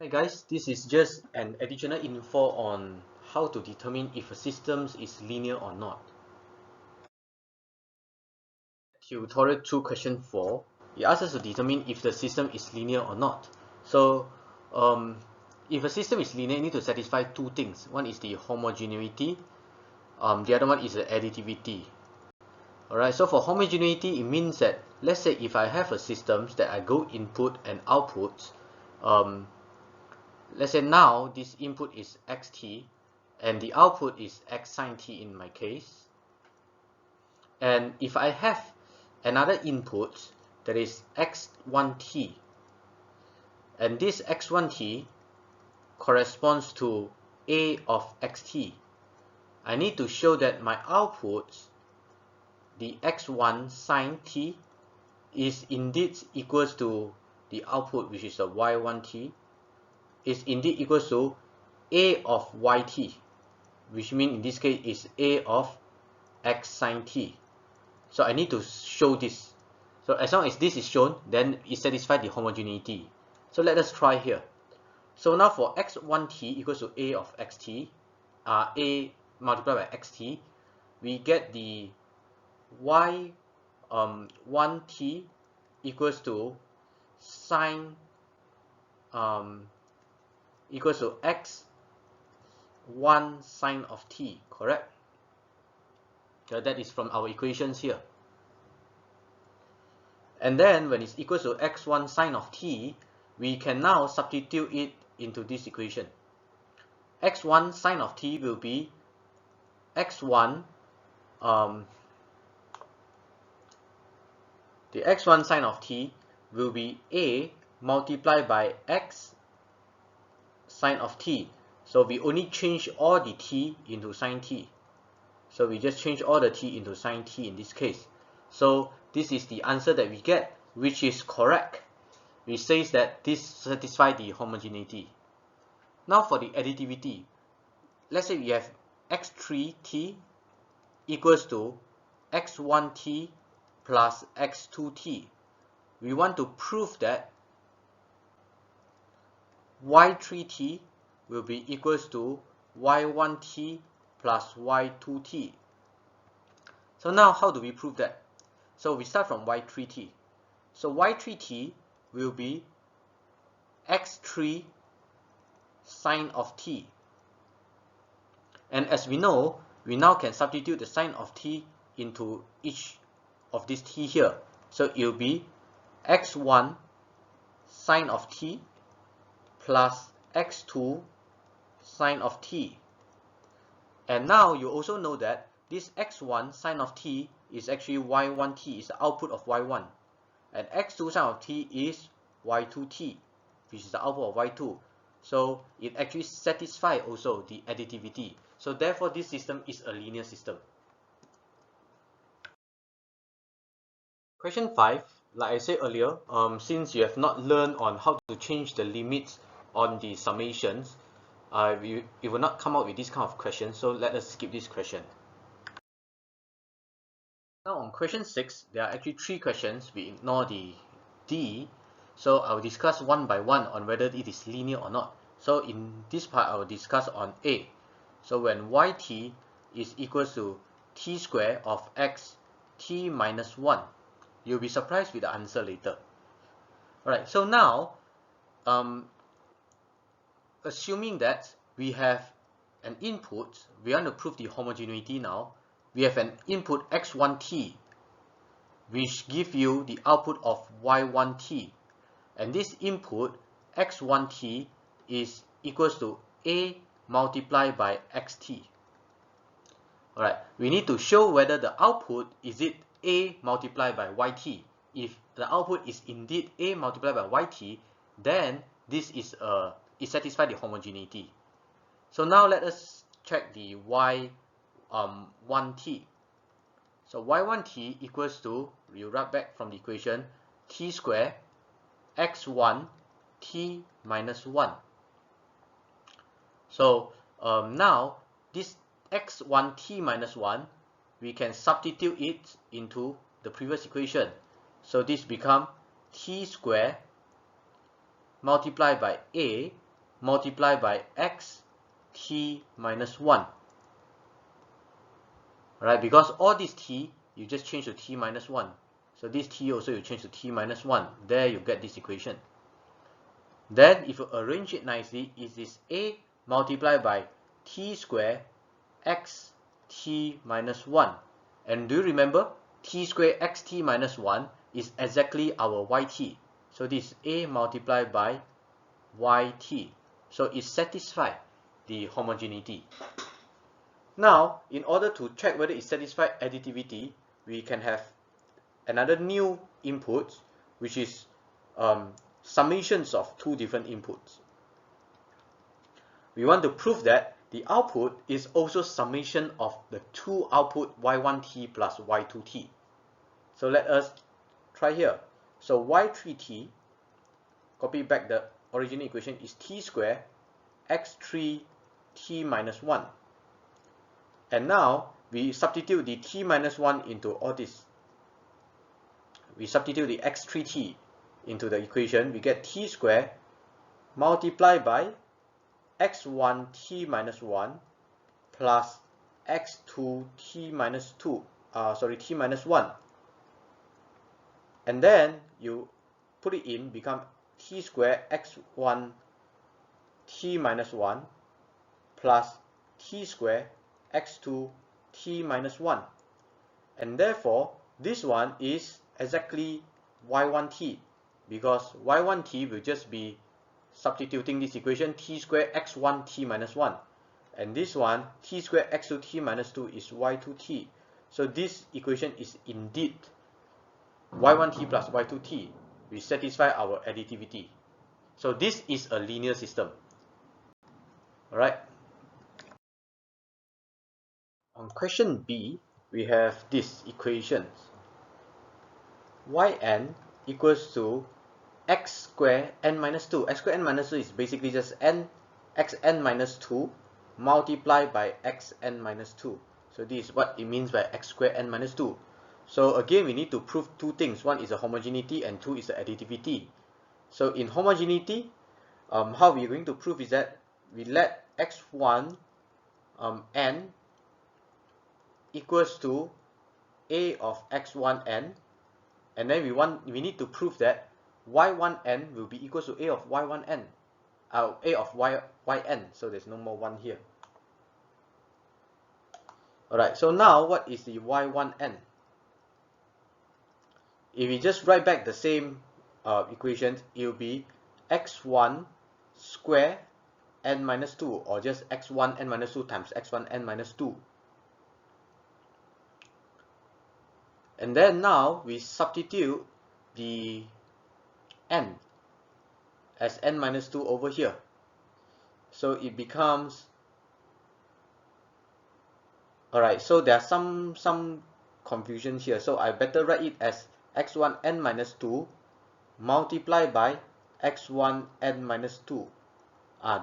Hi guys, this is just an additional info on how to determine if a system is linear or not. Tutorial 2 question 4, it asks us to determine if the system is linear or not. So if a system is linear, you need to satisfy two things. One is the homogeneity, the other one is the additivity. Alright, so for homogeneity, it means that, let's say if I have a system that I go input and output, let's say now this input is xt and the output is x sine t in my case. And if I have another input that is x1t, and this x1t corresponds to a of xt, I need to show that my output, the x1 sine t, is indeed equals to the output, which is a y1t, is indeed equals to a of yt, which means in this case is a of x sine t. So I need to show this. So as long as this is shown, then it satisfies the homogeneity. So let us try here. So now for x1t equals to a of xt, a multiplied by xt, we get the y1t equals to sine equals to x1 sine of t, correct? So that is from our equations here. And then when it's equals to x1 sine of t, we can now substitute it into this equation. x1 sine of t will be x1, the x1 sine of t will be a multiplied by x sine of t. So we only change all the t into sine t. So we just change all the t into sine t in this case. So this is the answer that we get, which is correct. It says that this satisfies the homogeneity. Now for the additivity, let's say we have x3t equals to x1t plus x2t. We want to prove that y3t will be equals to y1t plus y2t. So now how do we prove that? So we start from y3t. So y3t will be x3 sine of t. And as we know, we now can substitute the sine of t into each of these t here. So it will be x1 sine of t plus x2 sine of t. And now you also know that this x1 sine of t is actually y1t, is the output of y1. And x2 sine of t is y2t, which is the output of y2. So it actually satisfies also the additivity. So therefore this system is a linear system. Question 5, like I said earlier, since you have not learned on how to change the limits on the summations, it will not come out with this kind of question, so let us skip this question. Now on question 6, there are actually 3 questions. We ignore the D, so I will discuss one by one on whether it is linear or not. So in this part, I will discuss on A. So when yt is equals to t squared of x t minus 1, you'll be surprised with the answer later. Alright, so now, assuming that we have an input, we want to prove the homogeneity now. We have an input x1t, which give you the output of y1t. And this input x1t is equals to a multiplied by xt. Alright, we need to show whether the output is it a multiplied by yt. If the output is indeed a multiplied by yt, then this is it satisfies the homogeneity. So now let us check the y1t. So y1t equals to, we write back from the equation, t squared x1 t minus 1. So now this x1 t minus 1, we can substitute it into the previous equation. So this become t squared multiplied by a multiplied by x t minus 1. Alright, because all this t, you just change to t minus 1. So this t also you change to t minus 1. There you get this equation. Then if you arrange it nicely, it is a multiplied by t square x t minus 1. And do you remember, t square x t minus 1 is exactly our yt. So this is a multiplied by yt. So it satisfies the homogeneity. Now, in order to check whether it satisfies additivity, we can have another new input, which is summations of two different inputs. We want to prove that the output is also summation of the two output y1t plus y2t. So let us try here. So y3t, copy back the original equation, is t squared x3 t minus 1. And now we substitute the t minus 1 into all this. We substitute the x3t into the equation. We get t squared multiplied by x1 t minus 1 plus x2 t minus 1. And then you put it in, become t squared x1 t minus 1 plus t squared x2 t minus 1. And therefore, this one is exactly y1t, because y1t will just be substituting this equation t squared x1 t minus 1. And this one, t squared x2 t minus 2 is y2t. So this equation is indeed y1t plus y2t. We satisfy our additivity. So this is a linear system. Alright. On question B, we have these equations. yn equals to x squared n minus 2. X squared n minus 2 is basically just xn minus 2 multiplied by xn minus 2. So this is what it means by x squared n minus 2. So again, we need to prove two things. One is the homogeneity and two is the additivity. So in homogeneity, how we're going to prove is that we let x1 n equals to a of x1n, and then we need to prove that y1n will be equals to a of y1n, a of yn. So there's no more 1 here. Alright, so now what is the y1n? If we just write back the same equations, it will be x1 square n minus 2, or just x1 n minus 2 times x1 n minus 2. And then now we substitute the n as n minus 2 over here. So it becomes, alright, so there are some confusion here. So I better write it as x1 n minus 2 multiplied by x1 n minus 2.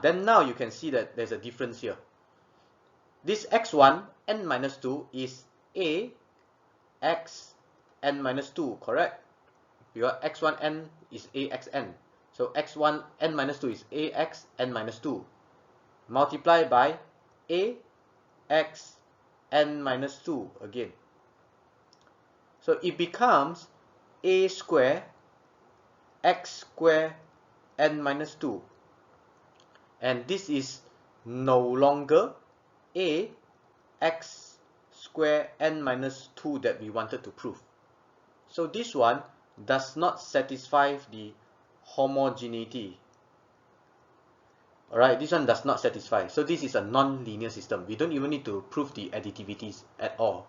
Then now you can see that there's a difference here. This x1 n minus 2 is a x n minus 2, correct? Because x1 n is axn. So x1 n minus 2 is ax n minus 2 multiplied by a x n minus 2 again. So it becomes a square x square n minus 2. And this is no longer a x square n minus 2 that we wanted to prove. So this one does not satisfy the homogeneity. Alright, this one does not satisfy. So this is a non-linear system. We don't even need to prove the additivities at all.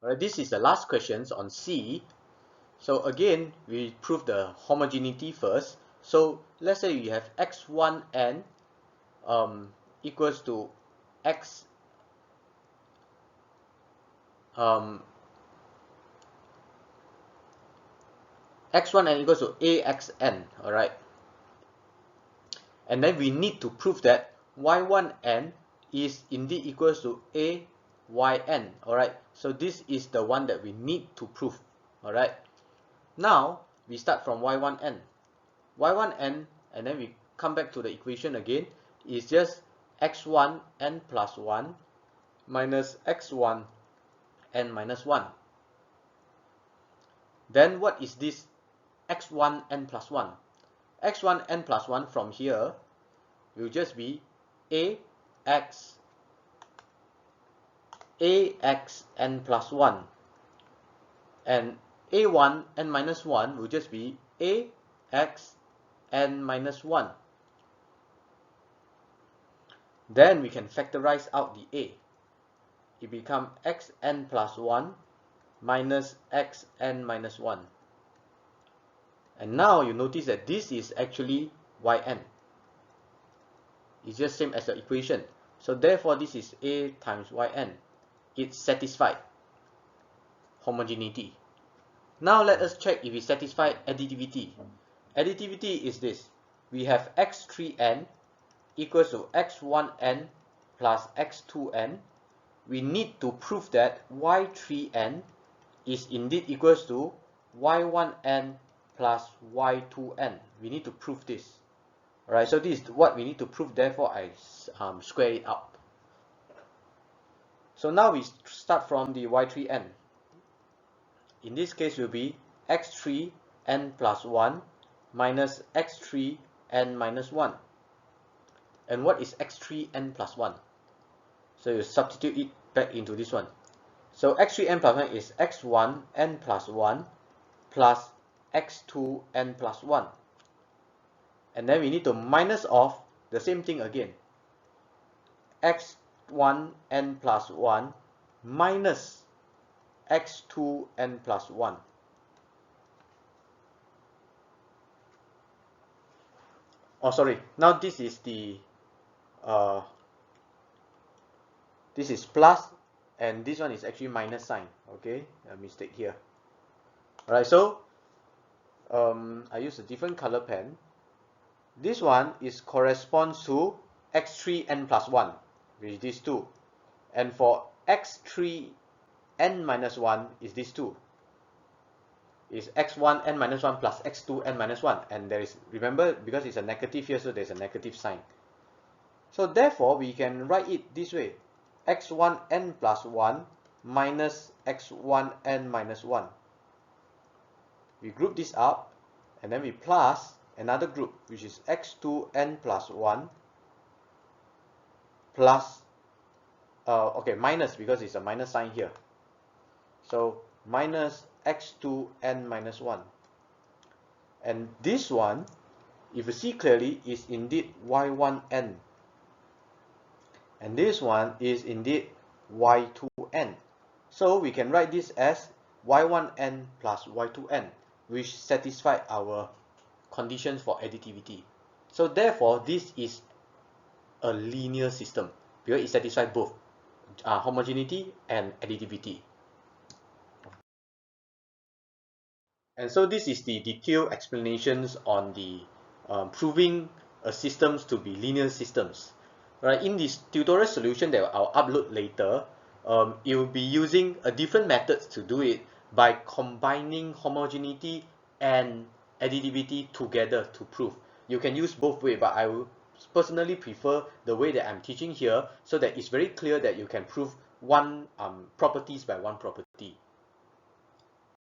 Alright, this is the last questions on C. So again, we prove the homogeneity first. So let's say you have x1n equals to x x1n equals to axn, alright? And then we need to prove that y1n is indeed equals to ayn, alright? So this is the one that we need to prove, alright? Now, we start from y1n. y1n, and then we come back to the equation again, is just x1n plus 1 minus x1n minus 1. Then what is this x1n plus 1? x1n plus 1 from here will just be axn plus 1, and a1n minus 1 will just be axn minus 1. Then we can factorize out the a. It becomes xn plus 1 minus xn minus 1. And now you notice that this is actually yn. It's just same as the equation. So therefore this is a times yn. It's satisfied homogeneity. Now let us check if it satisfied additivity. Additivity is this. We have x3n equals to x1n plus x2n. We need to prove that y3n is indeed equals to y1n plus y2n. We need to prove this. Alright, so this is what we need to prove, therefore I square it out. So now we start from the y3n. In this case will be x3n plus 1 minus x3n minus 1. And what is x3n plus 1? So you substitute it back into this one. So x3n plus 1 is x1n plus 1 plus x2n plus 1. And then we need to minus off the same thing again. x1n plus 1 minus x2n plus 1. Oh, sorry. Now this is the this is plus, and this one is actually minus sign. Okay, a mistake here. Alright, so I use a different color pen. This one is corresponds to x3n plus 1, which is these two. And for x3n minus 1 is these two. Is x1n minus 1 plus x2n minus 1. And there is, remember, because it's a negative here, so there's a negative sign. So therefore, we can write it this way. x1n plus 1 minus x1n minus 1. We group this up, and then we plus another group, which is x2n plus 1 plus, okay, minus, because it's a minus sign here. So minus x2n minus 1. And this one, if you see clearly, is indeed y1n. And this one is indeed y2n. So we can write this as y1n plus y2n, which satisfy our conditions for additivity. So therefore, this is a linear system because it satisfies both homogeneity and additivity. And so this is the detailed explanations on the proving a systems to be linear systems. Right, in this tutorial solution that I'll upload later, it will be using a different methods to do it by combining homogeneity and additivity together to prove. You can use both ways, but I will personally prefer the way that I'm teaching here, so that it's very clear that you can prove one properties by one property.